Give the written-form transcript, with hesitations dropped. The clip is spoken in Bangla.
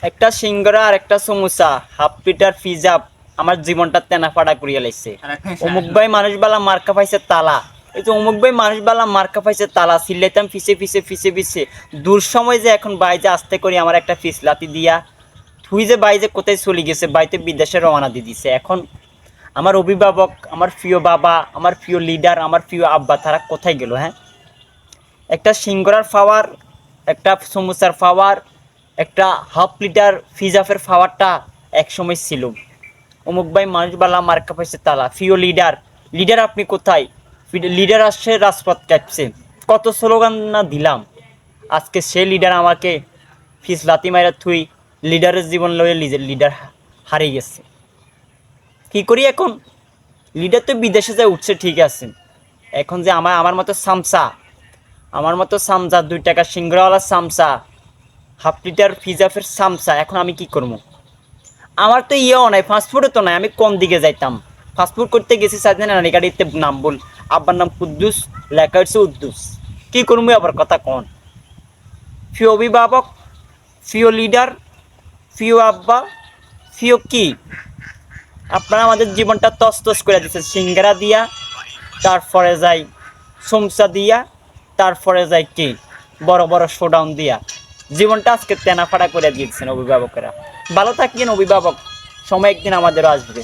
একটা সিঙ্গারা আর একটা সমোসা হাফ লিটার পিজা আমার জীবনটা তেনাফাড়া করিয়া লাইছে। অমুক ভাই মানুষ বালা মার্কা পাইছে তালা, এই যে অমুক ভাই মানুষ বালা মার্কা পাইছে তালা সিল্লাইতাম ফিসে ফিসে ফিসে ফিসে দূর সময় যে এখন বাই যে আস্তে করে আমার একটা ফিস লাতি দিয়া তুই যে বাই যে কোথায় চলে গেছে, বাইতে বিদেশে রওনা দিয়ে দিছে। এখন আমার অভিভাবক, আমার প্রিয় বাবা, আমার প্রিয় লিডার, আমার প্রিয় আব্বা তারা কোথায় গেল? হ্যাঁ, একটা সিঙ্গারার পাওয়ার, একটা সমোসার পাওয়ার, একটা হাফ লিটার ফিজাফের পাওয়ারটা একসময় ছিল। অমুক ভাই মানুষ বালা মার্কা পাইছে তালা, প্রিয় লিডার, লিডার আপনি কোথায়? লিডার আসছে রাজপথ কাটছে, কত স্লোগান না দিলাম। আজকে সে লিডার আমাকে ফিস লাতি মাইরা থুই লিডারের জীবন লয়ে লিডার হারিয়ে গেছে। কি করি এখন? লিডার তো বিদেশে যায় উঠছে ঠিক আছে, এখন যে আমার মতো সামসা, আমার মতো সামসা 2 টাকা সিঙ্গারাওয়ালা সামসা, হাফ লিটার ফিজাফের সামসা, এখন আমি কি করবো? আমার তো ইয়েও নাই, ফাস্টফুডও তো নাই। আমি কোন দিকে যাইতাম? ফাস্টফুড করতে গেছি সাইডে না গাড়িতে নাম বল, আব্বার নাম কুদ্দুস, লেখা হচ্ছে উদ্দুস। কি করবো আবার কথা কন? প্রিয় অভিভাবক, প্রিয় লিডার, প্রিয় আব্বা, প্রিয় কি, আপনারা আমাদের জীবনটা তছতছ করে দিচ্ছেন সিঙ্গারা দিয়া, তারপরে যাই সমসা দিয়া, তারপরে যাই কি বড় বড় শোডাউন দিয়া জীবনটা আজকে তেনাফাড়া করে দিয়েছেন অভিভাবকেরা। ভালো থাকবেন অভিভাবক, সময় একদিন আমাদেরও আসবে।